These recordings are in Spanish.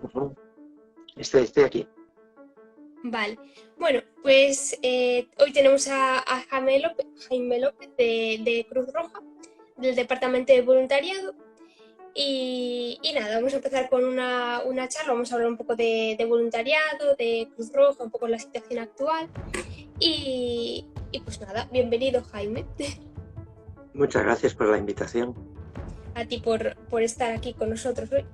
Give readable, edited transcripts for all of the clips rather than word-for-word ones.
voluntariado. Estoy aquí. Vale. Bueno, pues hoy tenemos a Jaime López de Cruz Roja, del Departamento de Voluntariado. Y nada, vamos a empezar con una charla, vamos a hablar un poco de voluntariado, de Cruz Roja, un poco la situación actual. Y pues nada, bienvenido Jaime. Muchas gracias por la invitación. A ti por estar aquí con nosotros hoy.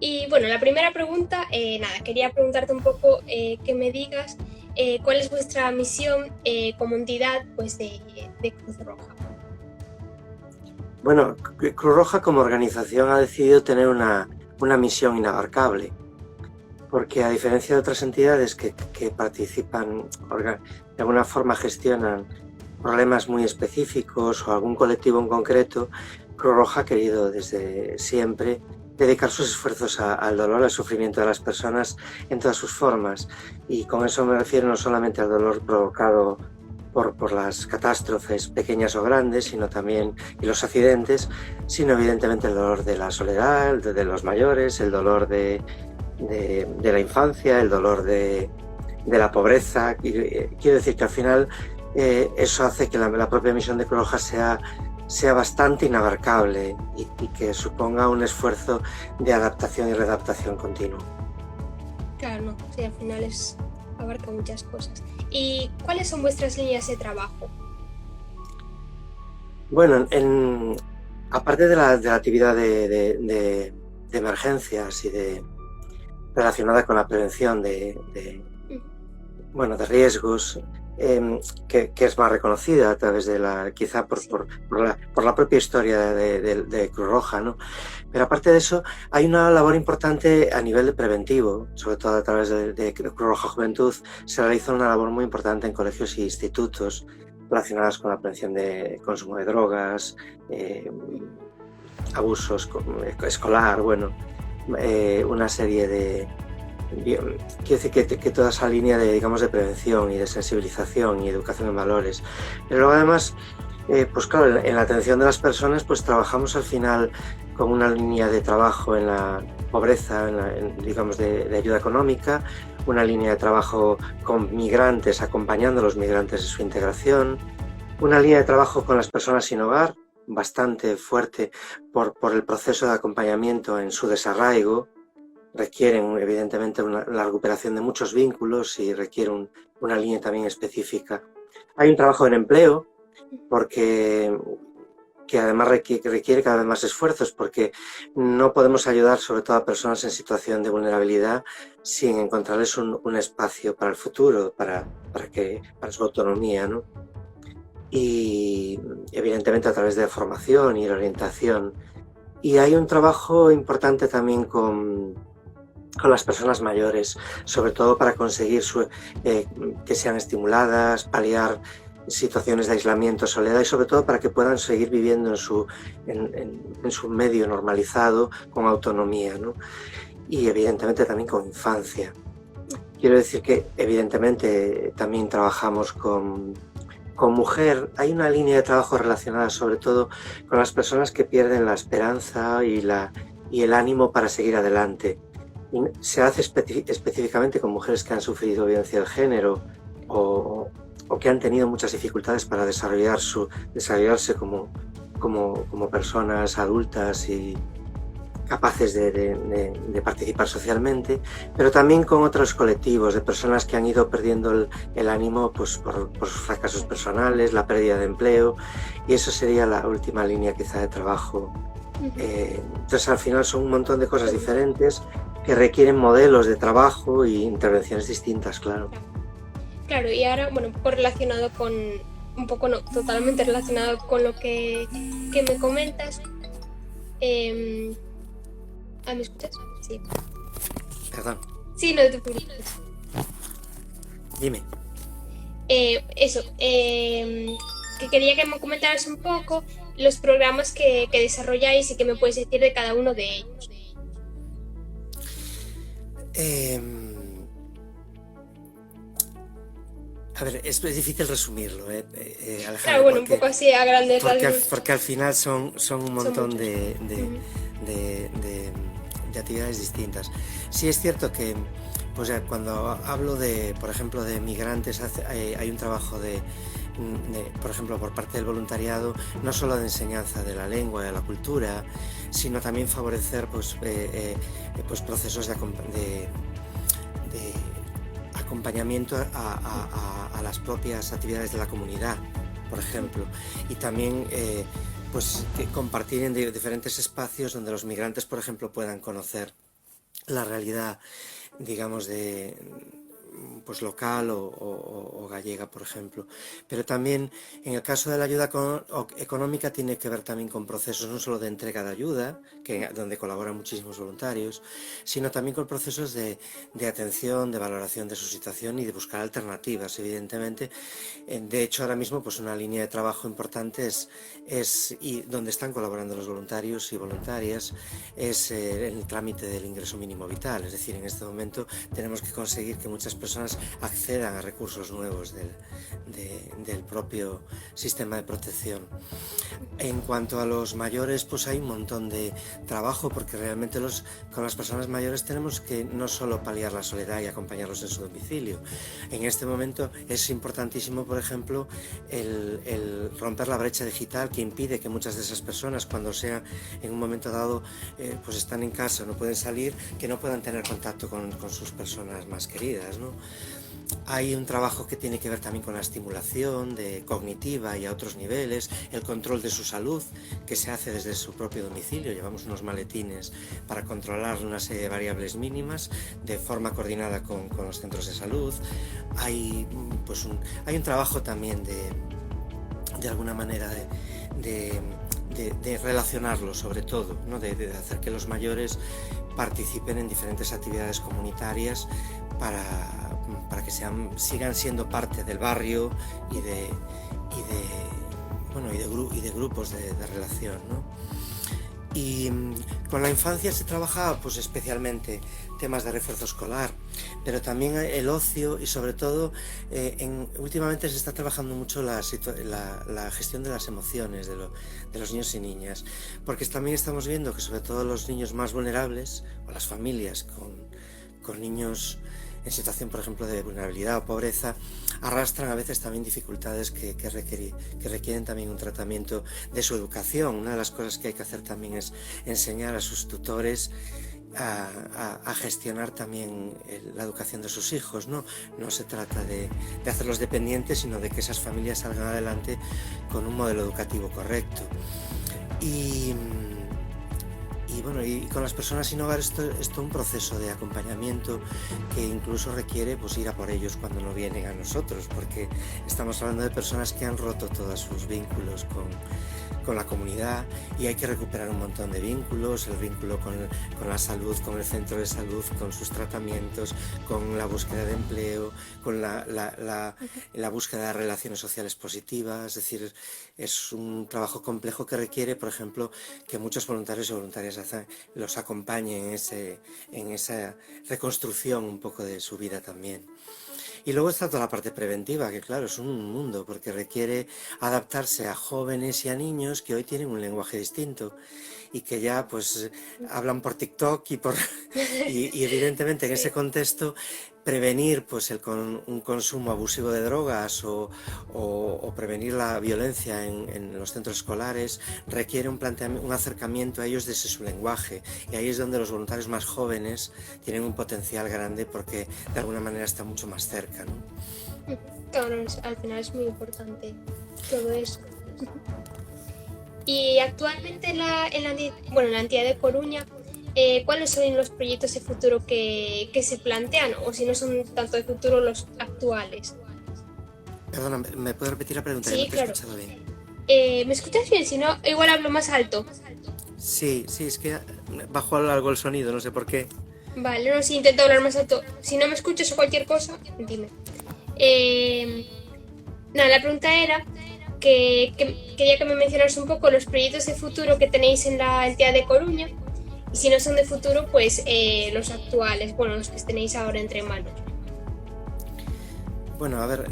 Y bueno, la primera pregunta, quería preguntarte un poco que me digas cuál es vuestra misión como entidad pues, de Cruz Roja. Bueno, Cruz Roja como organización ha decidido tener una misión inabarcable, porque a diferencia de otras entidades que participan, de alguna forma gestionan problemas muy específicos o algún colectivo en concreto, Cruz Roja ha querido desde siempre dedicar sus esfuerzos al dolor, al sufrimiento de las personas en todas sus formas. Y con eso me refiero no solamente al dolor provocado por las catástrofes pequeñas o grandes, sino también, y los accidentes, sino evidentemente el dolor de la soledad, de los mayores, el dolor de la infancia, el dolor de la pobreza. Quiero decir que al final eso hace que la propia misión de Cruz Roja sea bastante inabarcable y que suponga un esfuerzo de adaptación y readaptación continuo. Claro, no, sí, al final abarca muchas cosas. ¿Y cuáles son vuestras líneas de trabajo? Bueno, aparte de la actividad de emergencias y relacionada con la prevención de riesgos, que es más reconocida a través de quizá por la propia historia de Cruz Roja, ¿no? Pero aparte de eso, hay una labor importante a nivel de preventivo, sobre todo a través de Cruz Roja Juventud. Se realiza una labor muy importante en colegios e institutos relacionadas con la prevención de consumo de drogas, abusos escolar, una serie de... Quiero decir que toda esa línea de prevención y de sensibilización y educación en valores. Pero luego además, pues claro, en la atención de las personas, pues trabajamos al final con una línea de trabajo en la pobreza, de ayuda económica, una línea de trabajo con migrantes, acompañando a los migrantes en su integración, una línea de trabajo con las personas sin hogar, bastante fuerte por el proceso de acompañamiento en su desarraigo. Requieren evidentemente la recuperación de muchos vínculos y requiere una línea también específica. Hay un trabajo en empleo, que además requiere cada vez más esfuerzos, porque no podemos ayudar sobre todo a personas en situación de vulnerabilidad sin encontrarles un espacio para el futuro, para su autonomía, ¿no? Y evidentemente a través de la formación y la orientación. Y hay un trabajo importante también con las personas mayores, sobre todo para conseguir que sean estimuladas, paliar situaciones de aislamiento, soledad, y sobre todo para que puedan seguir viviendo en su medio normalizado, con autonomía, ¿no? Y evidentemente también con infancia. Quiero decir que evidentemente también trabajamos con mujer. Hay una línea de trabajo relacionada sobre todo con las personas que pierden la esperanza y el ánimo para seguir adelante. Y se hace específicamente con mujeres que han sufrido violencia de género o que han tenido muchas dificultades para desarrollarse como personas adultas y capaces de participar socialmente, pero también con otros colectivos de personas que han ido perdiendo el ánimo pues, por sus fracasos personales, la pérdida de empleo, y eso sería la última línea quizá de trabajo. Entonces al final son un montón de cosas diferentes que requieren modelos de trabajo y intervenciones distintas, claro. Claro, y ahora, bueno, un poco relacionado con, totalmente relacionado con lo que me comentas. ¿Me escuchas? Sí. Perdón. Sí, no te preocupes. Dime. Que quería que me comentaras un poco los programas que desarrolláis y que me puedes decir de cada uno de ellos. A ver, es difícil resumirlo, Alejandra. Claro, bueno, un poco así a grandes rasgos. Porque al final son un montón de de actividades distintas. Sí es cierto que pues, cuando hablo de, por ejemplo, de migrantes, hay un trabajo por ejemplo, por parte del voluntariado, no solo de enseñanza de la lengua y de la cultura, sino también favorecer pues procesos de acompañamiento a las propias actividades de la comunidad, por ejemplo, y también pues que compartir en diferentes espacios donde los migrantes, por ejemplo, puedan conocer la realidad, digamos, pues local o gallega, por ejemplo. Pero también en el caso de la ayuda económica tiene que ver también con procesos no solo de entrega de ayuda, donde colaboran muchísimos voluntarios, sino también con procesos de atención, de valoración de su situación y de buscar alternativas, evidentemente. De hecho, ahora mismo pues una línea de trabajo importante y donde están colaborando los voluntarios y voluntarias es el trámite del ingreso mínimo vital. Es decir, en este momento tenemos que conseguir que muchas personas accedan a recursos nuevos del propio sistema de protección. En cuanto a los mayores, pues hay un montón de trabajo, porque realmente con las personas mayores tenemos que no solo paliar la soledad y acompañarlos en su domicilio. En este momento es importantísimo, por ejemplo, el romper la brecha digital que impide que muchas de esas personas, cuando sea en un momento dado, pues están en casa, no pueden salir, que no puedan tener contacto con sus personas más queridas, ¿no? Hay un trabajo que tiene que ver también con la estimulación cognitiva y a otros niveles, el control de su salud, que se hace desde su propio domicilio. Llevamos unos maletines para controlar una serie de variables mínimas de forma coordinada con los centros de salud. Hay un trabajo también de alguna manera de relacionarlo, sobre todo, ¿no? de hacer que los mayores participen en diferentes actividades comunitarias para que sigan siendo parte del barrio y de grupos de relación, ¿no? Y con la infancia se trabaja pues especialmente temas de refuerzo escolar, pero también el ocio y sobre todo últimamente se está trabajando mucho la gestión de las emociones de los niños y niñas, porque también estamos viendo que sobre todo los niños más vulnerables o las familias con niños en situación, por ejemplo, de vulnerabilidad o pobreza, arrastran a veces también dificultades que requieren también un tratamiento de su educación. Una de las cosas que hay que hacer también es enseñar a sus tutores a gestionar también la educación de sus hijos, ¿no? No se trata de hacerlos dependientes, sino de que esas familias salgan adelante con un modelo educativo correcto. Y con las personas sin hogar es todo un proceso de acompañamiento que incluso requiere pues ir a por ellos cuando no vienen a nosotros, porque estamos hablando de personas que han roto todos sus vínculos con la comunidad y hay que recuperar un montón de vínculos, el vínculo con la salud, con el centro de salud, con sus tratamientos, con la búsqueda de empleo, con la búsqueda de relaciones sociales positivas. Es decir, es un trabajo complejo que requiere, por ejemplo, que muchos voluntarios y voluntarias los acompañen en esa reconstrucción un poco de su vida también. Y luego está toda la parte preventiva, que claro, es un mundo, porque requiere adaptarse a jóvenes y a niños que hoy tienen un lenguaje distinto y que ya pues hablan por TikTok y evidentemente en ese contexto prevenir pues un consumo abusivo de drogas o prevenir la violencia en los centros escolares requiere un acercamiento a ellos desde su lenguaje, y ahí es donde los voluntarios más jóvenes tienen un potencial grande porque de alguna manera está mucho más cerca, ¿no? Claro, al final es muy importante todo eso. Y actualmente en la entidad de Coruña, ¿cuáles son los proyectos de futuro que se plantean? O si no son tanto de futuro, los actuales. Perdona, ¿me puedes repetir la pregunta? Sí, no te claro. He escuchado bien. ¿Me escuchas bien? Si no, igual hablo más alto. Sí, es que bajó algo el sonido, no sé por qué. Vale, no, sí, intento hablar más alto. Si no me escuchas o cualquier cosa, dime. La pregunta era que quería que me mencionaras un poco los proyectos de futuro que tenéis en la entidad de Coruña, y si no son de futuro, pues los actuales, los que tenéis ahora entre manos. Bueno, a ver,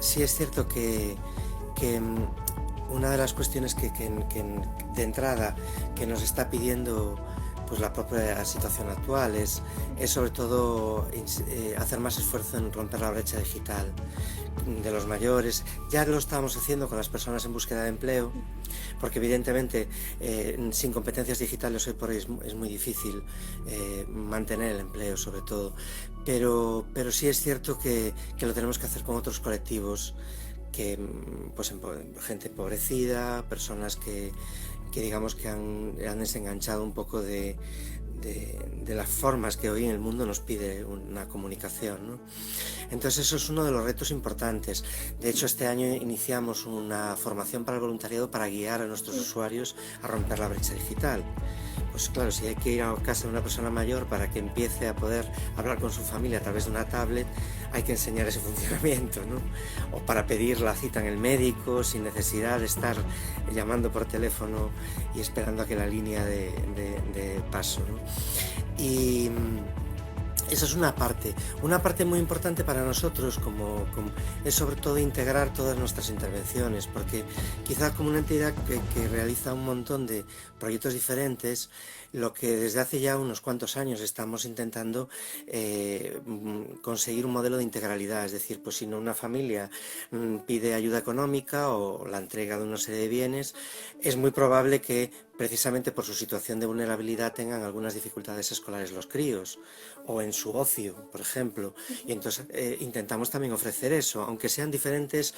sí es cierto que una de las cuestiones que de entrada que nos está pidiendo pues la propia situación actual, es sobre todo hacer más esfuerzo en romper la brecha digital de los mayores. Ya lo estábamos haciendo con las personas en búsqueda de empleo, porque evidentemente sin competencias digitales hoy por hoy es muy difícil mantener el empleo, sobre todo, pero sí es cierto que lo tenemos que hacer con otros colectivos, que pues gente empobrecida, personas que digamos que han desenganchado un poco de las formas que hoy en el mundo nos pide una comunicación, ¿no? Entonces eso es uno de los retos importantes. De hecho, este año iniciamos una formación para el voluntariado para guiar a nuestros usuarios a romper la brecha digital. Pues claro, si hay que ir a casa de una persona mayor para que empiece a poder hablar con su familia a través de una tablet, hay que enseñar ese funcionamiento, ¿no? O para pedir la cita en el médico sin necesidad de estar llamando por teléfono y esperando a que la línea de paso, ¿no? Y esa es una parte muy importante para nosotros, como es sobre todo integrar todas nuestras intervenciones, porque quizá como una entidad que realiza un montón de proyectos diferentes, lo que desde hace ya unos cuantos años estamos intentando conseguir un modelo de integralidad, es decir, pues si una familia pide ayuda económica o la entrega de una serie de bienes, es muy probable que precisamente por su situación de vulnerabilidad tengan algunas dificultades escolares los críos, o en su ocio, por ejemplo, y entonces intentamos también ofrecer eso, aunque sean diferentes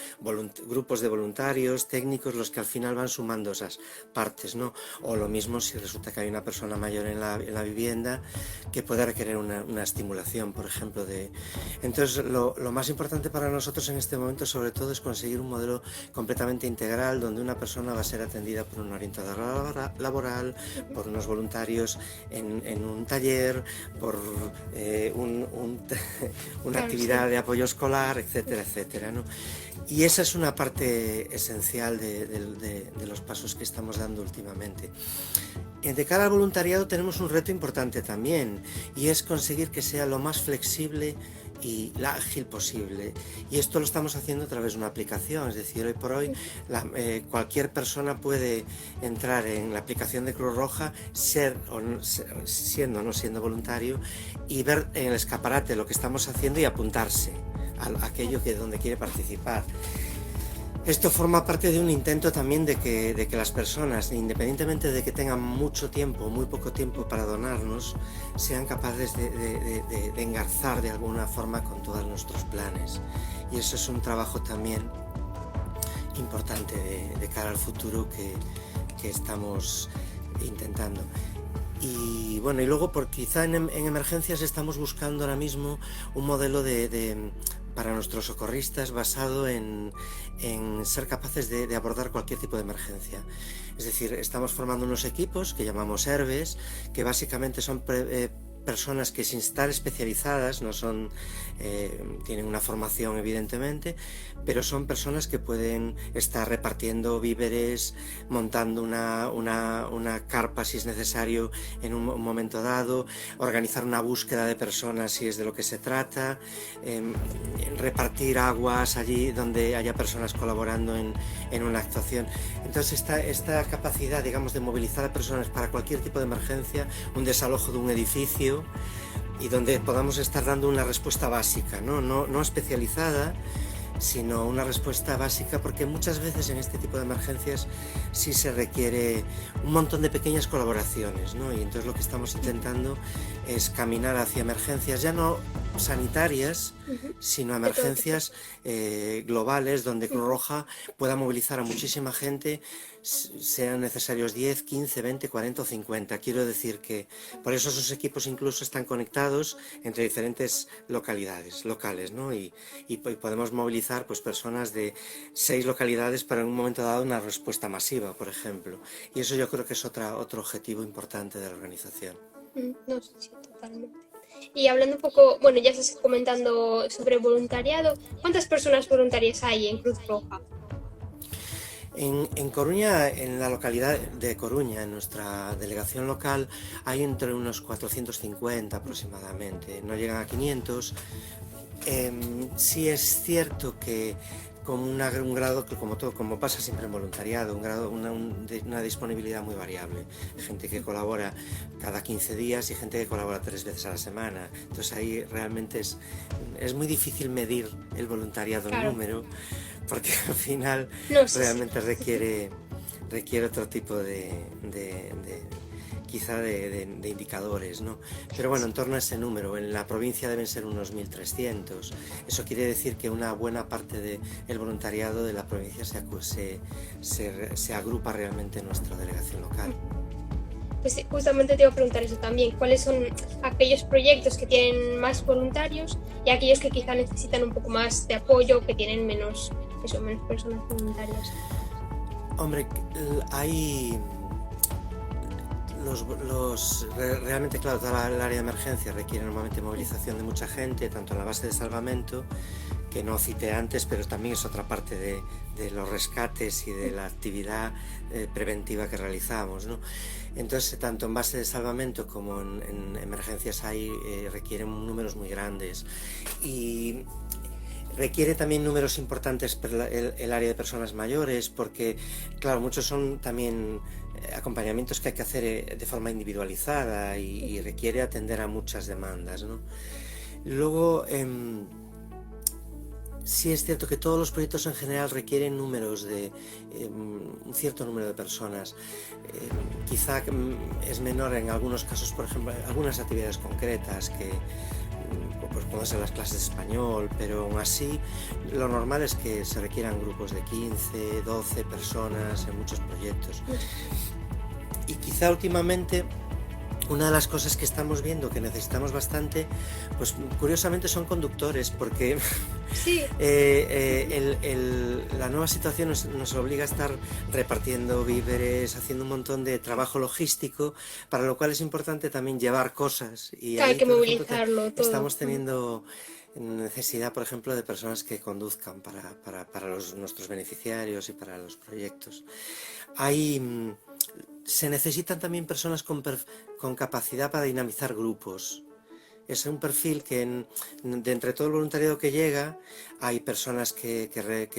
grupos de voluntarios, técnicos, los que al final van sumando esas partes, ¿no? O lo mismo si resulta que hay una persona mayor en la vivienda que puede requerir una estimulación, por ejemplo. Entonces lo más importante para nosotros en este momento sobre todo es conseguir un modelo completamente integral, donde una persona va a ser atendida por un orientador laboral, por unos voluntarios en un taller, por una actividad de apoyo escolar, etcétera, etcétera, ¿no? Y esa es una parte esencial de los pasos que estamos dando últimamente. De cara al voluntariado tenemos un reto importante también, y es conseguir que sea lo más flexible y ágil posible, y esto lo estamos haciendo a través de una aplicación. Es decir, hoy por hoy cualquier persona puede entrar en la aplicación de Cruz Roja, siendo o no siendo voluntario, y ver en el escaparate lo que estamos haciendo y apuntarse a aquello donde quiere participar. Esto forma parte de un intento también de que las personas, independientemente de que tengan mucho tiempo o muy poco tiempo para donarnos, sean capaces de engarzar de alguna forma con todos nuestros planes. Y eso es un trabajo también importante de cara al futuro que estamos intentando. Y bueno, y luego quizá en emergencias estamos buscando ahora mismo un modelo para nuestros socorristas basado en ser capaces de abordar cualquier tipo de emergencia. Es decir, estamos formando unos equipos que llamamos ERBES, que básicamente son personas que sin estar especializadas, no son, tienen una formación evidentemente, pero son personas que pueden estar repartiendo víveres, montando una carpa si es necesario en un momento dado, organizar una búsqueda de personas si es de lo que se trata, repartir aguas allí donde haya personas colaborando en una actuación. Entonces esta capacidad, digamos, de movilizar a personas para cualquier tipo de emergencia, un desalojo de un edificio, y donde podamos estar dando una respuesta básica, no especializada, sino una respuesta básica, porque muchas veces en este tipo de emergencias sí se requiere un montón de pequeñas colaboraciones, ¿no? Y entonces lo que estamos intentando es caminar hacia emergencias ya no sanitarias, sino emergencias globales, donde Cruz Roja pueda movilizar a muchísima gente, sean necesarios 10, 15, 20, 40 o 50. Quiero decir que por eso esos equipos incluso están conectados entre diferentes locales, ¿no? Y podemos movilizar pues personas de 6 localidades para en un momento dado una respuesta masiva, por ejemplo. Y eso yo creo que es otro objetivo importante de la organización. No, sí, totalmente. Y hablando un poco, bueno, ya estás comentando sobre voluntariado, ¿cuántas personas voluntarias hay en Cruz Roja? En Coruña, en la localidad de Coruña, en nuestra delegación local, hay entre unos 450 aproximadamente, no llegan a 500. Sí es cierto que con un grado que, como todo, como pasa siempre en voluntariado, un grado, una disponibilidad muy variable. Gente que colabora cada 15 días y gente que colabora 3 veces a la semana. Entonces ahí realmente es muy difícil medir el voluntariado en Claro. número, porque al final No, sí, sí. realmente requiere otro tipo quizá de indicadores, ¿no? Pero bueno, en torno a ese número, en la provincia deben ser unos 1.300. Eso quiere decir que una buena parte del voluntariado de la provincia se agrupa realmente en nuestra delegación local. Pues sí, justamente te iba a preguntar eso también, ¿cuáles son aquellos proyectos que tienen más voluntarios y aquellos que quizá necesitan un poco más de apoyo, que tienen menos personas voluntarias? Hombre, hay realmente, claro, toda el área de emergencia requiere normalmente movilización de mucha gente, tanto en la base de salvamento, que no cité antes, pero también es otra parte de los rescates y de la actividad preventiva que realizamos, ¿no? Entonces, tanto en base de salvamento como en emergencias requieren números muy grandes, y requiere también números importantes para el área de personas mayores, porque, claro, muchos son también acompañamientos que hay que hacer de forma individualizada y requiere atender a muchas demandas, ¿no? Luego, sí es cierto que todos los proyectos en general requieren un cierto número de personas. Quizá es menor en algunos casos, por ejemplo, algunas actividades concretas que pues pueden ser las clases de español, pero aún así lo normal es que se requieran grupos de 15, 12 personas en muchos proyectos. Y quizá últimamente una de las cosas que estamos viendo que necesitamos bastante, pues curiosamente son conductores, porque sí. La nueva situación nos obliga a estar repartiendo víveres, haciendo un montón de trabajo logístico, para lo cual es importante también llevar cosas. Y Claro, hay ahí, que por ejemplo, movilizarlo todo. estamos teniendo necesidad, por ejemplo, de personas que conduzcan para nuestros beneficiarios y para los proyectos. Se necesitan también personas con capacidad para dinamizar grupos. Es un perfil que de entre todo el voluntariado que llega, hay personas que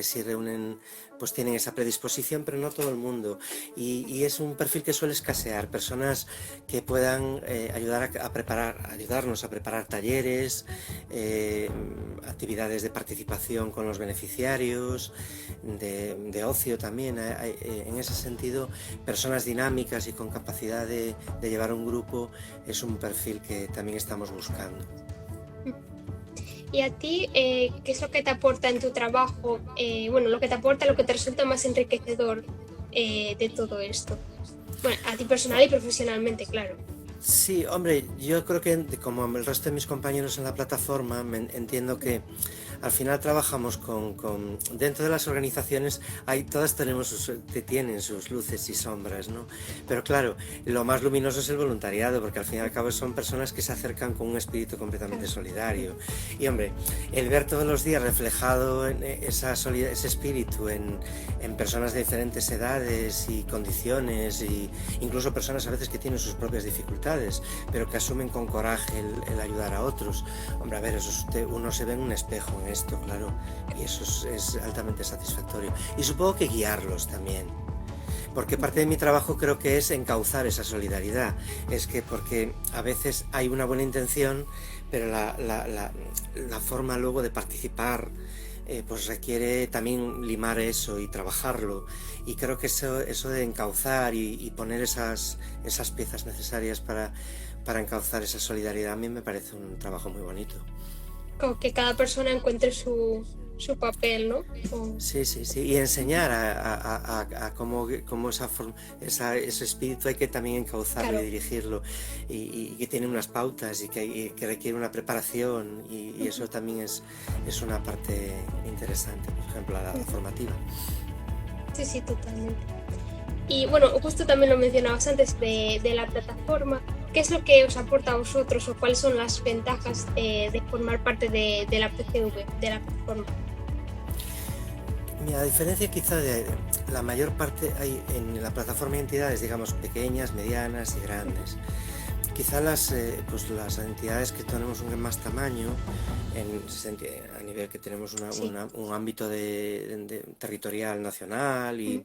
sí reúnen, pues tienen esa predisposición, pero no todo el mundo. Y es un perfil que suele escasear, personas que puedan ayudarnos a preparar talleres, actividades de participación con los beneficiarios, de ocio también. En ese sentido, personas dinámicas y con capacidad de llevar un grupo es un perfil que también estamos buscando. ¿Y a ti qué es lo que te aporta en tu trabajo? Bueno, lo que te resulta más enriquecedor de todo esto. Bueno, a ti personal y profesionalmente, claro. Sí, hombre, yo creo que como el resto de mis compañeros en la plataforma, entiendo que al final trabajamos dentro de las organizaciones, todas tienen sus luces y sombras, ¿no? Pero claro, lo más luminoso es el voluntariado, porque al fin y al cabo son personas que se acercan con un espíritu completamente solidario. Y hombre, el ver todos los días reflejado ese espíritu en personas de diferentes edades y condiciones, y incluso personas a veces que tienen sus propias dificultades, pero que asumen con coraje el ayudar a otros. Hombre, a ver, uno se ve en un espejo en esto, claro, y eso es altamente satisfactorio. Y supongo que guiarlos también, porque parte de mi trabajo creo que es encauzar esa solidaridad. Porque a veces hay una buena intención, pero la forma luego de participar pues requiere también limar eso y trabajarlo, y creo que eso de encauzar y poner esas piezas necesarias para encauzar esa solidaridad, a mí me parece un trabajo muy bonito. Como que cada persona encuentre su papel, ¿no? Sí, y enseñar a cómo ese espíritu hay que también encauzarlo, claro, y dirigirlo, y que tiene unas pautas y que requiere una preparación, y eso también es una parte interesante, por ejemplo, la formativa. Sí, totalmente. Y bueno, justo también lo mencionabas antes de la plataforma. ¿Qué es lo que os aporta a vosotros, o cuáles son las ventajas de formar parte de la PCV, de la plataforma? A diferencia quizá de la mayor parte, hay en la plataforma entidades, digamos, pequeñas, medianas y grandes. quizá pues las entidades que tenemos un más tamaño, a nivel que tenemos Sí, un ámbito territorial nacional y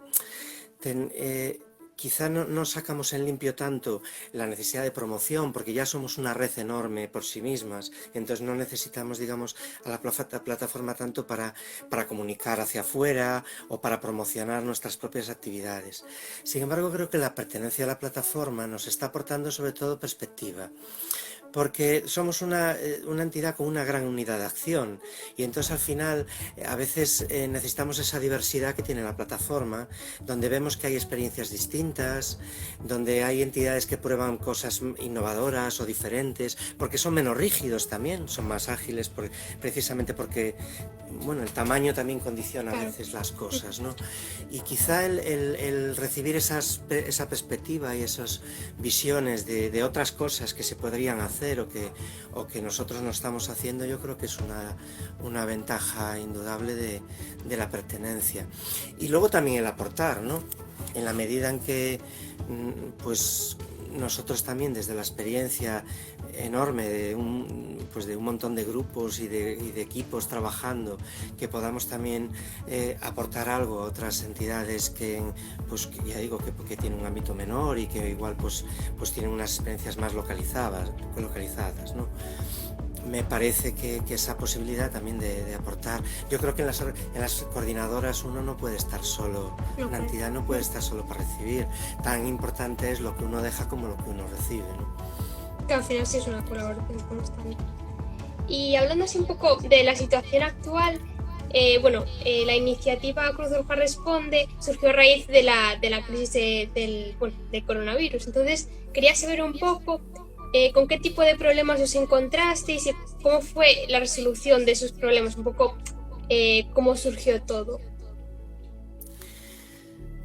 quizá no sacamos en limpio tanto la necesidad de promoción, porque ya somos una red enorme por sí mismas, entonces no necesitamos, digamos, a la plataforma tanto para comunicar hacia afuera o para promocionar nuestras propias actividades. Sin embargo, creo que la pertenencia a la plataforma nos está aportando sobre todo perspectiva, porque somos una entidad con una gran unidad de acción y entonces al final a veces necesitamos esa diversidad que tiene la plataforma, donde vemos que hay experiencias distintas, donde hay entidades que prueban cosas innovadoras o diferentes, porque son menos rígidos también, son más ágiles, precisamente porque bueno, el tamaño también condiciona a claro. veces las cosas, ¿no? Y quizá el recibir esa perspectiva y esas visiones de otras cosas que se podrían hacer o que nosotros no estamos haciendo, yo creo que es una ventaja indudable de la pertenencia. Y luego también el aportar, ¿no? En la medida en que pues nosotros también desde la experiencia enorme de un montón de grupos y de equipos trabajando, que podamos también aportar algo a otras entidades que ya digo que tienen un ámbito menor y que igual pues tienen unas experiencias más localizadas, ¿no? Me parece que esa posibilidad también de aportar, yo creo que en las coordinadoras uno no puede estar solo, una entidad no puede estar solo para recibir, tan importante es lo que uno deja como lo que uno recibe, ¿no? Que al final sí es una colaboración constante. Y hablando así un poco de la situación actual, la iniciativa Cruz Roja Responde surgió a raíz de la crisis del coronavirus. Entonces, quería saber un poco con qué tipo de problemas os encontrasteis y cómo fue la resolución de esos problemas, un poco cómo surgió todo.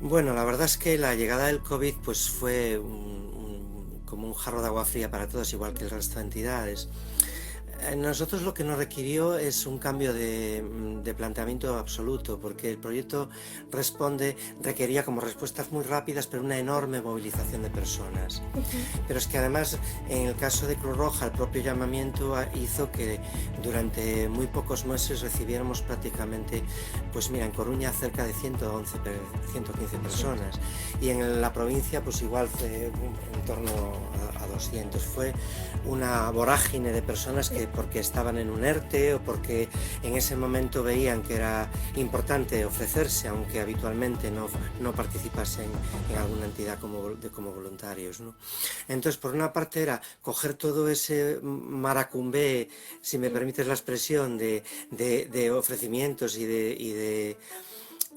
Bueno, la verdad es que la llegada del COVID pues fue como un jarro de agua fría para todos, igual que el resto de entidades. Nosotros lo que nos requirió es un cambio de planteamiento absoluto, porque el proyecto Responde requería como respuestas muy rápidas, pero una enorme movilización de personas. Pero es que además, en el caso de Cruz Roja, el propio llamamiento hizo que durante muy pocos meses recibiéramos prácticamente, pues mira, en Coruña cerca de 115 personas, y en la provincia pues igual fue en torno a 200. Fue una vorágine de personas que porque estaban en un ERTE o porque en ese momento veían que era importante ofrecerse, aunque habitualmente no participasen en alguna entidad como voluntarios, ¿no? Entonces, por una parte era coger todo ese maracumbé, si me permites la expresión, de ofrecimientos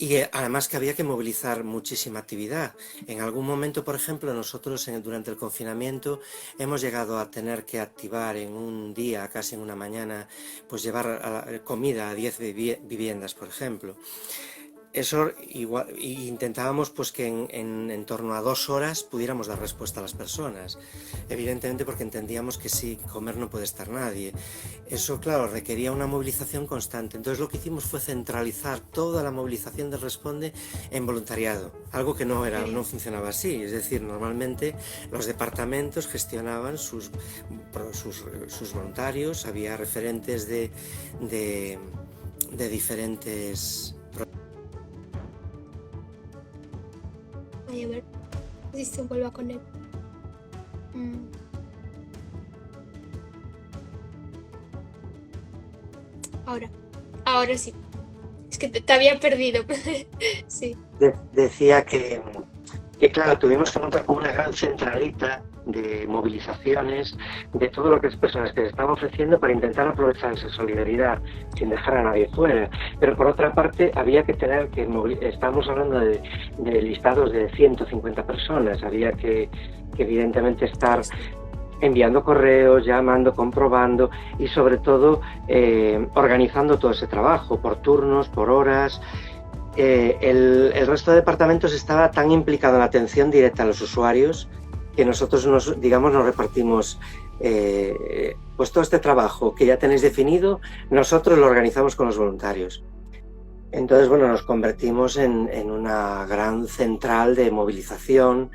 y además que había que movilizar muchísima actividad. En algún momento, por ejemplo, nosotros durante el confinamiento hemos llegado a tener que activar en un día, casi en una mañana, pues llevar comida a 10 viviendas, por ejemplo. Eso igual, intentábamos pues que en torno a 2 horas pudiéramos dar respuesta a las personas, evidentemente porque entendíamos que sin comer no puede estar nadie. Eso, claro, requería una movilización constante. Entonces lo que hicimos fue centralizar toda la movilización de Responde en voluntariado, algo que no funcionaba así. Es decir, normalmente los departamentos gestionaban sus voluntarios, había referentes de diferentes. Ay, a ver si se vuelve a conectar. Ahora sí. Es que te había perdido. Sí. Decía que claro, tuvimos que montar como una gran centralita de movilizaciones de todo lo que las personas que se estaban ofreciendo para intentar aprovechar esa solidaridad sin dejar a nadie fuera. Pero por otra parte había que tener estamos hablando de listados de 150 personas, había que evidentemente estar enviando correos, llamando, comprobando y sobre todo organizando todo ese trabajo por turnos, por horas. El resto de departamentos estaba tan implicado en la atención directa a los usuarios que nosotros nos repartimos pues todo este trabajo que ya tenéis definido, nosotros lo organizamos con los voluntarios. Entonces, bueno, nos convertimos en una gran central de movilización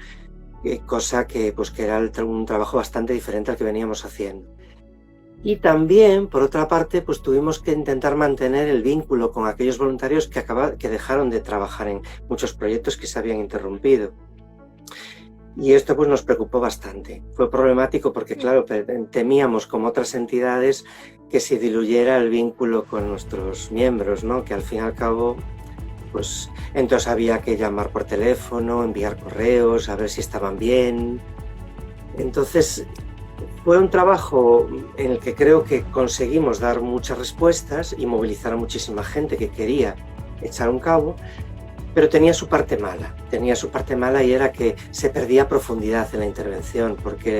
cosa que, pues, que era un trabajo bastante diferente al que veníamos haciendo. Y también, por otra parte, pues tuvimos que intentar mantener el vínculo con aquellos voluntarios que dejaron de trabajar en muchos proyectos que se habían interrumpido. Y esto pues nos preocupó bastante. Fue problemático porque, claro, temíamos, como otras entidades, que se diluyera el vínculo con nuestros miembros, ¿no? Que al fin y al cabo, pues entonces había que llamar por teléfono, enviar correos, a ver si estaban bien. Entonces fue un trabajo en el que creo que conseguimos dar muchas respuestas y movilizar a muchísima gente que quería echar un cabo, pero tenía su parte mala y era que se perdía profundidad en la intervención, porque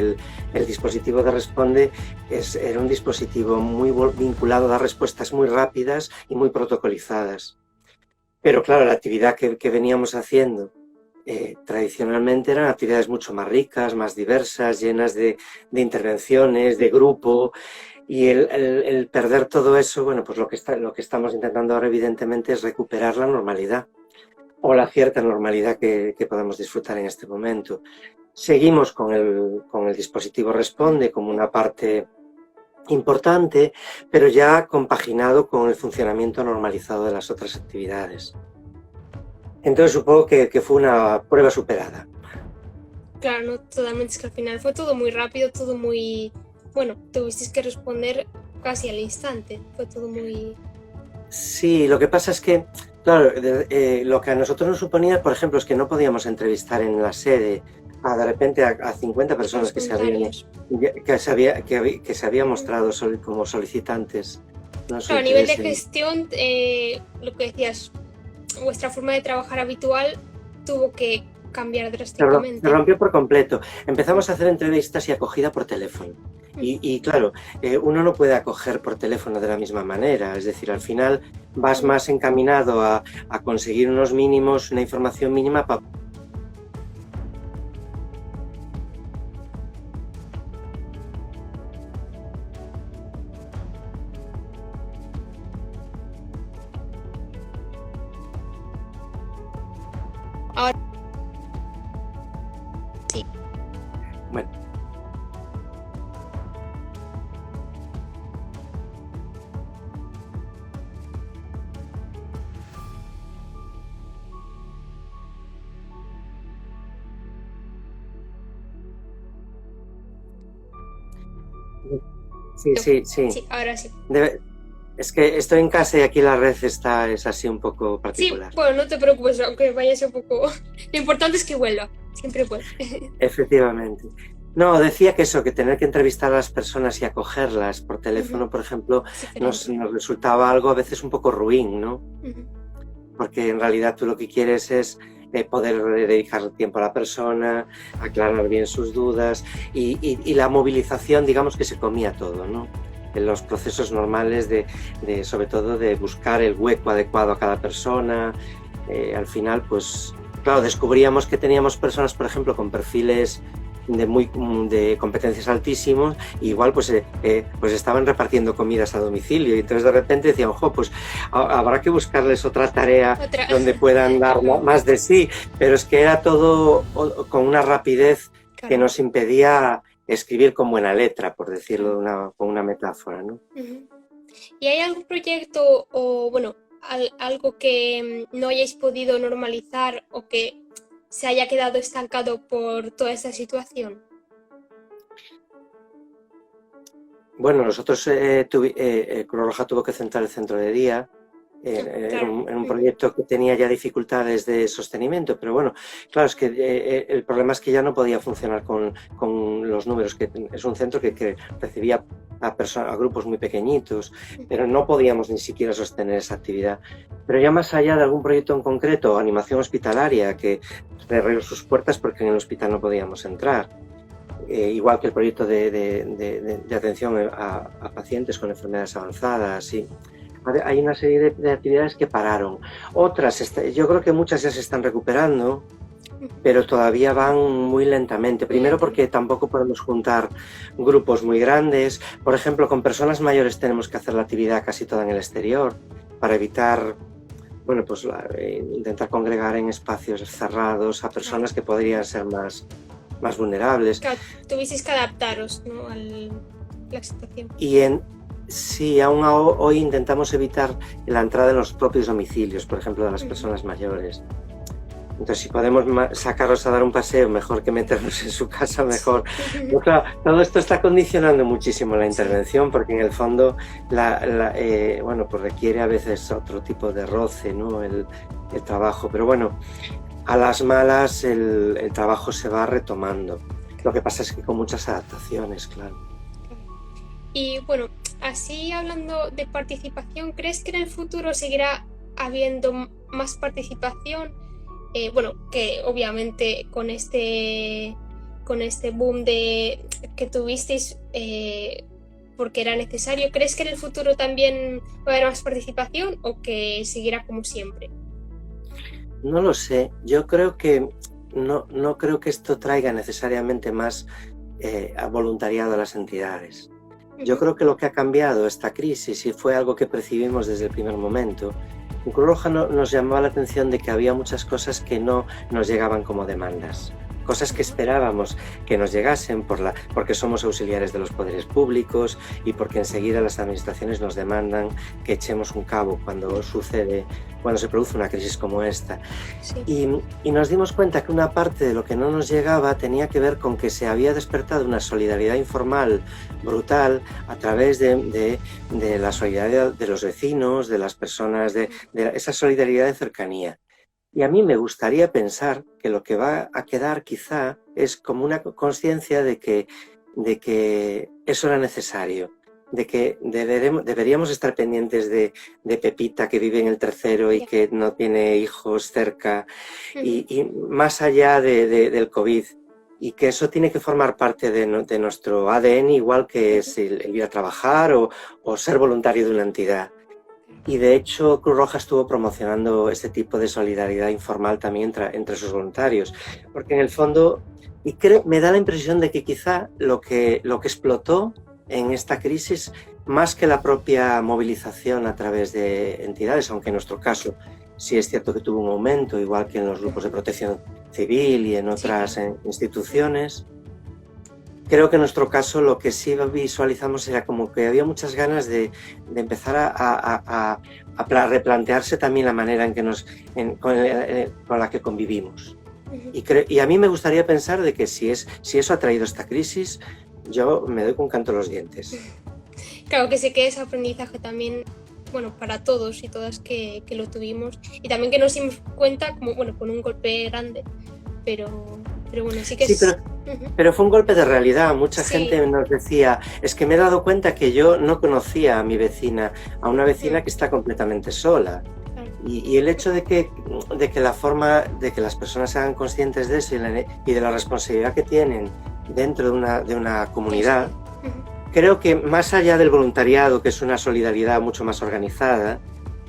el dispositivo de Responde era un dispositivo muy vinculado a dar respuestas muy rápidas y muy protocolizadas. Pero claro, la actividad que veníamos haciendo tradicionalmente eran actividades mucho más ricas, más diversas, llenas de intervenciones, de grupo, y el perder todo eso, bueno, pues lo que estamos intentando ahora evidentemente es recuperar la normalidad, o la cierta normalidad que podemos disfrutar en este momento. Seguimos con el dispositivo Responde como una parte importante, pero ya compaginado con el funcionamiento normalizado de las otras actividades. Entonces supongo que fue una prueba superada. Claro, no totalmente, es que al final fue todo muy rápido, todo muy... Bueno, tuvisteis que responder casi al instante, fue todo muy... Sí, lo que pasa es que, claro, lo que a nosotros nos suponía, por ejemplo, es que no podíamos entrevistar en la sede de repente a 50 personas que se habían mostrado como solicitantes. No sé, claro, a nivel de gestión, lo que decías, vuestra forma de trabajar habitual tuvo que cambiar drásticamente. Se rompió por completo. Empezamos a hacer entrevistas y acogida por teléfono. Y claro, uno no puede acoger por teléfono de la misma manera. Es decir, al final vas más encaminado a conseguir unos mínimos, una información mínima para... Ahora sí. Bueno. Sí. Sí, ahora sí. Es que estoy en casa y aquí la red es así un poco particular. Sí, bueno, no te preocupes, aunque vayas un poco... Lo importante es que vuelva, siempre puede. Efectivamente. No, decía que eso, que tener que entrevistar a las personas y acogerlas por teléfono, por ejemplo, nos resultaba algo a veces un poco ruin, ¿no? Porque en realidad tú lo que quieres es poder dedicar tiempo a la persona, aclarar bien sus dudas y la movilización, digamos que se comía todo, ¿no? En los procesos normales sobre todo de buscar el hueco adecuado a cada persona. Al final, pues claro, descubríamos que teníamos personas, por ejemplo, con perfiles de competencias altísimos, igual pues estaban repartiendo comidas a domicilio y entonces de repente decían, ojo, pues habrá que buscarles otra tarea donde puedan dar más de sí, pero es que era todo con una rapidez que nos impedía escribir con buena letra, por decirlo con una metáfora, ¿no? ¿Y hay algún proyecto o, bueno, algo que no hayáis podido normalizar o que se haya quedado estancado por toda esta situación? Bueno, nosotros, Cruz Roja tuvo que centrar el centro de día en un proyecto que tenía ya dificultades de sostenimiento, pero bueno, claro, es que el problema es que ya no podía funcionar con los números, que es un centro que recibía a grupos muy pequeñitos, pero no podíamos ni siquiera sostener esa actividad. Pero ya más allá de algún proyecto en concreto, animación hospitalaria, que cerró sus puertas porque en el hospital no podíamos entrar, igual que el proyecto de atención a pacientes con enfermedades avanzadas, sí. Hay una serie de actividades que pararon. Otras, yo creo que muchas ya se están recuperando, pero todavía van muy lentamente. Primero porque tampoco podemos juntar grupos muy grandes. Por ejemplo, con personas mayores tenemos que hacer la actividad casi toda en el exterior para evitar, bueno, pues intentar congregar en espacios cerrados a personas que podrían ser más más vulnerables. Claro, tuvisteis que adaptaros, ¿no?, a la situación. Y sí, aún hoy intentamos evitar la entrada en los propios domicilios, por ejemplo, de las personas mayores. Entonces, si podemos sacarlos a dar un paseo, mejor que meternos en su casa, mejor. Pero claro, todo esto está condicionando muchísimo la intervención, porque en el fondo, bueno, pues requiere a veces otro tipo de roce, ¿no?, el trabajo. Pero bueno, a las malas el trabajo se va retomando. Lo que pasa es que con muchas adaptaciones, claro. Y bueno, así hablando de participación, ¿crees que en el futuro seguirá habiendo más participación? Bueno, que obviamente con este boom que tuvisteis, porque era necesario, ¿crees que en el futuro también va a haber más participación o que seguirá como siempre? No lo sé. Yo creo que no creo que esto traiga necesariamente más voluntariado a las entidades. Yo creo que lo que ha cambiado esta crisis, y fue algo que percibimos desde el primer momento, en Cruz Roja nos llamaba la atención de que había muchas cosas que no nos llegaban como demandas, cosas que esperábamos que nos llegasen porque somos auxiliares de los poderes públicos y porque enseguida las administraciones nos demandan que echemos un cabo cuando se produce una crisis como esta. Sí. Y nos dimos cuenta que una parte de lo que no nos llegaba tenía que ver con que se había despertado una solidaridad informal brutal a través de la solidaridad de los vecinos, de las personas, de esa solidaridad de cercanía. Y a mí me gustaría pensar que lo que va a quedar quizá es como una conciencia de que eso era necesario, de que deberíamos estar pendientes de Pepita, que vive en el tercero y que no tiene hijos cerca, y más allá del COVID, y que eso tiene que formar parte de nuestro ADN, igual que es el ir a trabajar o ser voluntario de una entidad. Y de hecho Cruz Roja estuvo promocionando este tipo de solidaridad informal también entre sus voluntarios, porque en el fondo, me da la impresión de que quizá lo que explotó en esta crisis, más que la propia movilización a través de entidades, aunque en nuestro caso sí es cierto que tuvo un aumento, igual que en los grupos de protección civil y en otras instituciones. Creo que en nuestro caso lo que sí visualizamos era como que había muchas ganas de empezar a replantearse también la manera en que con la que convivimos. Y a mí me gustaría pensar de que si eso ha traído esta crisis, yo me doy con canto los dientes. Claro, que se quede ese aprendizaje también, bueno, para todos y todas que lo tuvimos, y también que nos dimos cuenta como, bueno, con un golpe grande, pero bueno, sí que es... Pero fue un golpe de realidad. Mucha gente nos decía, es que me he dado cuenta que yo no conocía a mi vecina, a una vecina que está completamente sola. Y el hecho de que las personas sean conscientes de eso y de la responsabilidad que tienen dentro de una comunidad, creo que más allá del voluntariado, que es una solidaridad mucho más organizada,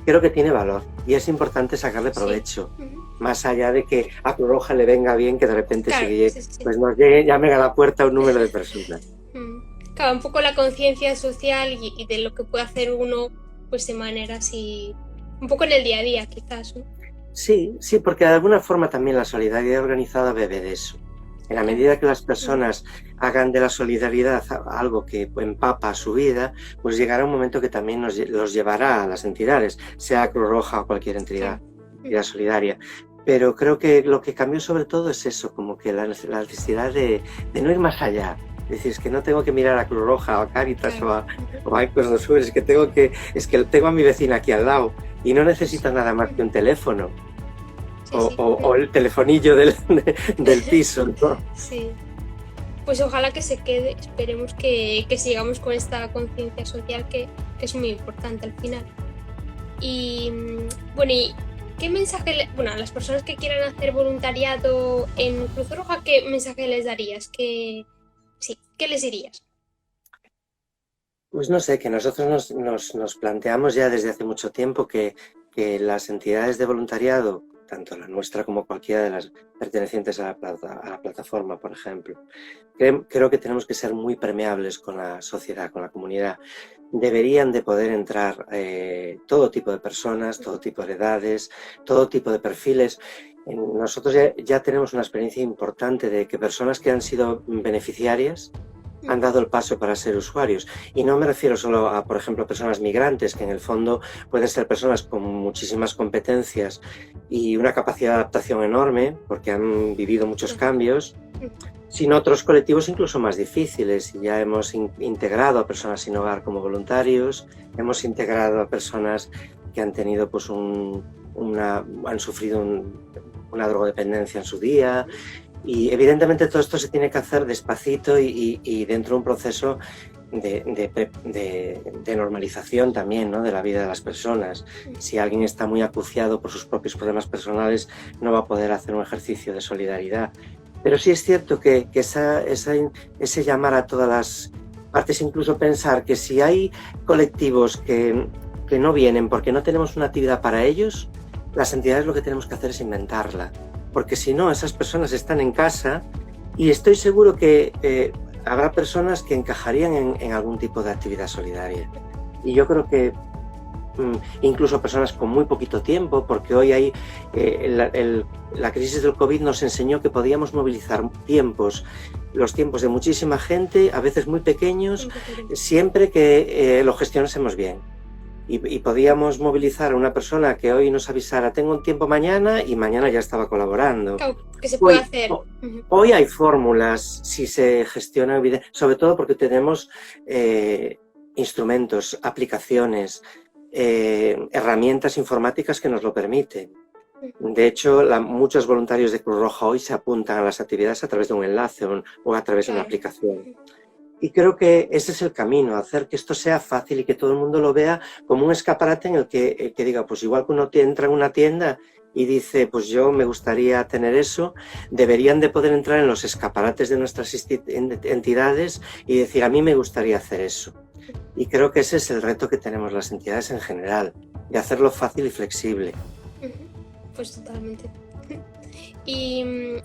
creo que tiene valor y es importante sacarle provecho. Más allá de que a Cruz Roja le venga bien que de repente pues nos llame a la puerta un número de personas. Claro, un poco la conciencia social y de lo que puede hacer uno, pues de manera así, un poco en el día a día quizás, ¿no? Sí, porque de alguna forma también la solidaridad organizada bebe de eso. En la medida que las personas hagan de la solidaridad algo que empapa su vida, pues llegará un momento que también los llevará a las entidades, sea Cruz Roja o cualquier entidad solidaria. Pero creo que lo que cambió sobre todo es eso, como que la necesidad de no ir más allá. Es decir, es que no tengo que mirar a Cruz Roja o a Cáritas o a Ecos do Sur, es que tengo a mi vecina aquí al lado y no necesito nada más que un teléfono. O el telefonillo del piso, ¿no? Sí. Pues ojalá que se quede, esperemos que sigamos con esta conciencia social que es muy importante al final. Y bueno, ¿y qué mensaje, a las personas que quieran hacer voluntariado en Cruz Roja, qué mensaje les darías? ¿Qué les dirías? Pues no sé, que nosotros nos planteamos ya desde hace mucho tiempo que las entidades de voluntariado, tanto la nuestra como cualquiera de las pertenecientes a la plataforma, por ejemplo, creo que tenemos que ser muy permeables con la sociedad, con la comunidad. Deberían de poder entrar todo tipo de personas, todo tipo de edades, todo tipo de perfiles, Nosotros ya tenemos una experiencia importante de que personas que han sido beneficiarias han dado el paso para ser usuarios. Y no me refiero solo a, por ejemplo, personas migrantes, que en el fondo pueden ser personas con muchísimas competencias y una capacidad de adaptación enorme, porque han vivido muchos cambios, sino otros colectivos incluso más difíciles. Ya hemos integrado a personas sin hogar como voluntarios, hemos integrado a personas que han tenido pues han sufrido una drogodependencia en su día. Y evidentemente todo esto se tiene que hacer despacito y dentro de un proceso de normalización también, ¿no?, de la vida de las personas. Si alguien está muy acuciado por sus propios problemas personales, no va a poder hacer un ejercicio de solidaridad. Pero sí es cierto que ese llamar a todas las partes, incluso pensar que si hay colectivos que no vienen porque no tenemos una actividad para ellos, las entidades lo que tenemos que hacer es inventarla. Porque si no, esas personas están en casa y estoy seguro que habrá personas que encajarían en algún tipo de actividad solidaria. Y yo creo que incluso personas con muy poquito tiempo, porque hoy hay la crisis del COVID nos enseñó que podíamos movilizar los tiempos de muchísima gente, a veces muy pequeños, siempre que lo gestionásemos bien. Y podíamos movilizar a una persona que hoy nos avisara, tengo un tiempo mañana, y mañana ya estaba colaborando. Claro, que se puede hacer. Hoy hay fórmulas, si se gestiona, sobre todo porque tenemos instrumentos, aplicaciones, herramientas informáticas que nos lo permiten. De hecho, muchos voluntarios de Cruz Roja hoy se apuntan a las actividades a través de un enlace o a través de una aplicación. Y creo que ese es el camino, hacer que esto sea fácil y que todo el mundo lo vea como un escaparate en el que diga, pues igual que uno entra en una tienda y dice, pues yo me gustaría tener eso, deberían de poder entrar en los escaparates de nuestras entidades y decir, a mí me gustaría hacer eso. Y creo que ese es el reto que tenemos las entidades en general, de hacerlo fácil y flexible. Pues totalmente. Y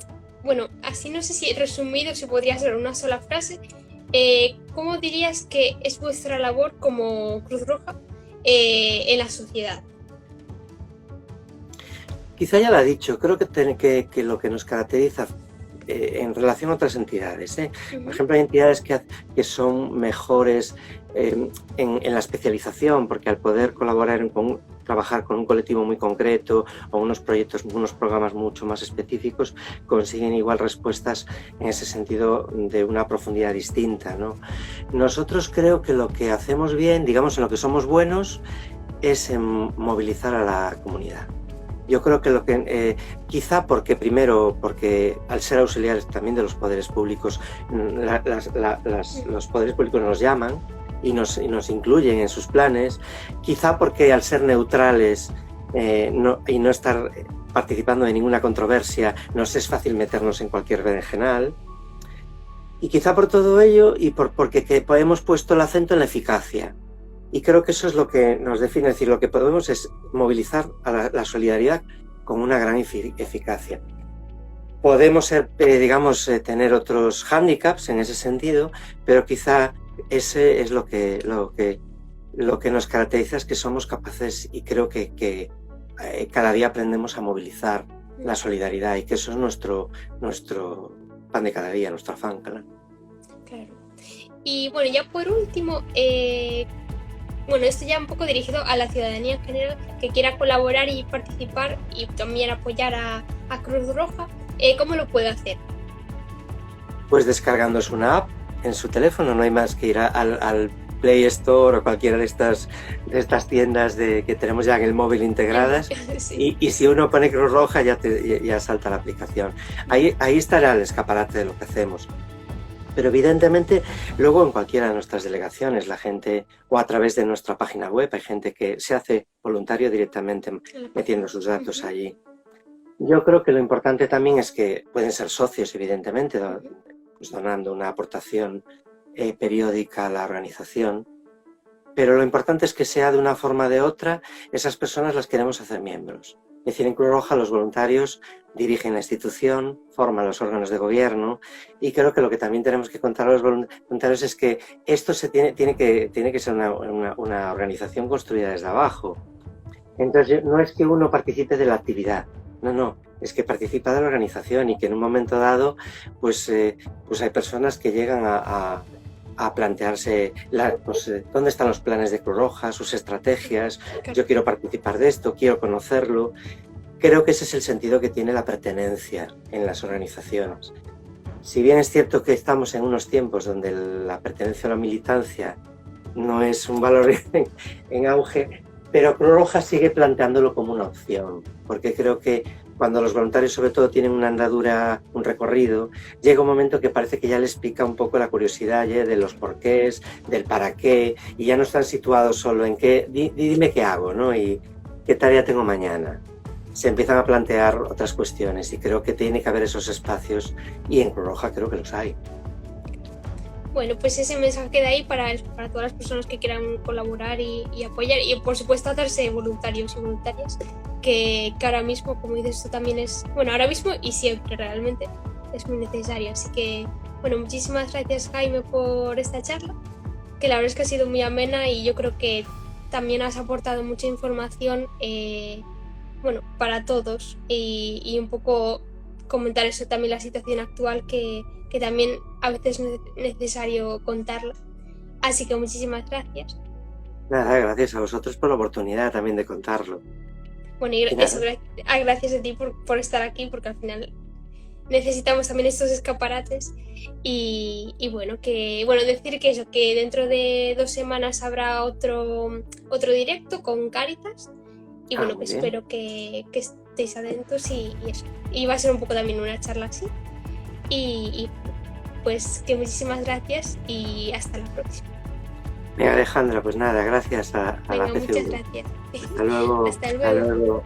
bueno, así no sé si resumido, si podría ser una sola frase, ¿cómo dirías que es vuestra labor como Cruz Roja en la sociedad? Quizá ya lo ha dicho, creo que lo que nos caracteriza en relación a otras entidades, por ejemplo, hay entidades que son mejores en la especialización, porque al poder trabajar con un colectivo muy concreto o unos programas mucho más específicos, consiguen igual respuestas en ese sentido de una profundidad distinta, ¿no? Nosotros creo que lo que hacemos bien, digamos en lo que somos buenos, es en movilizar a la comunidad. Yo creo que quizá porque al ser auxiliares también de los poderes públicos, los poderes públicos nos llaman y nos incluyen en sus planes, quizá porque al ser neutrales y no estar participando de ninguna controversia, nos es fácil meternos en cualquier berenjenal, y quizá por todo ello y porque hemos puesto el acento en la eficacia. Y creo que eso es lo que nos define, es decir, lo que podemos es movilizar a la solidaridad con una gran eficacia. Podemos tener otros hándicaps en ese sentido, pero quizá ese es lo que nos caracteriza, es que somos capaces, y creo que cada día aprendemos a movilizar la solidaridad, y que eso es nuestro pan de cada día, nuestro afán. Claro. Y bueno, ya por último, bueno, esto ya un poco dirigido a la ciudadanía en general que quiera colaborar y participar y también apoyar a Cruz Roja, ¿cómo lo puede hacer? Pues descargándose una app en su teléfono, no hay más que ir al Play Store o cualquiera de estas tiendas que tenemos ya en el móvil integradas. Sí. Y si uno pone Cruz Roja ya salta la aplicación. Ahí estará el escaparate de lo que hacemos. Pero evidentemente luego en cualquiera de nuestras delegaciones la gente, o a través de nuestra página web, hay gente que se hace voluntario directamente metiendo sus datos allí. Yo creo que lo importante también es que pueden ser socios, evidentemente, pues donando una aportación periódica a la organización, pero lo importante es que sea de una forma o de otra, esas personas las queremos hacer miembros. Es decir, en Cruz Roja los voluntarios dirigen la institución, forman los órganos de gobierno, y creo que lo que también tenemos que contar a los voluntarios es que esto tiene que ser una organización construida desde abajo. Entonces no es que uno participe de la actividad, no. es que participa de la organización y que en un momento dado pues hay personas que llegan a plantearse dónde están los planes de Cruz Roja, sus estrategias, yo quiero participar de esto, quiero conocerlo. Creo que ese es el sentido que tiene la pertenencia en las organizaciones. Si bien es cierto que estamos en unos tiempos donde la pertenencia a la militancia no es un valor en auge, pero Cruz Roja sigue planteándolo como una opción, porque creo que cuando los voluntarios sobre todo tienen una andadura, un recorrido, llega un momento que parece que ya les pica un poco la curiosidad de los porqués, del para qué, y ya no están situados solo en qué, dime qué hago, ¿no? Y qué tarea tengo mañana. Se empiezan a plantear otras cuestiones y creo que tiene que haber esos espacios y en Cruz Roja creo que los hay. Bueno, pues ese mensaje queda ahí para todas las personas que quieran colaborar y apoyar y por supuesto hacerse voluntarios y voluntarias, que ahora mismo, como dices, esto también es, bueno, ahora mismo y siempre realmente es muy necesario. Así que, bueno, muchísimas gracias Jaime por esta charla, que la verdad es que ha sido muy amena y yo creo que también has aportado mucha información, bueno, para todos y un poco comentar eso también, la situación actual que también a veces es necesario contarlo. Así que muchísimas gracias. Nada, gracias a vosotros por la oportunidad también de contarlo. Bueno, y eso, gracias a ti por estar aquí, porque al final necesitamos también estos escaparates y bueno, decir que eso, que dentro de 2 semanas habrá otro directo con Cáritas y bueno, que espero que estéis atentos y eso. Y va a ser un poco también una charla así. Y pues que muchísimas gracias y hasta la próxima. Venga, Alejandra, pues nada, gracias a la PCV. Muchas gracias. Hasta luego. Hasta luego.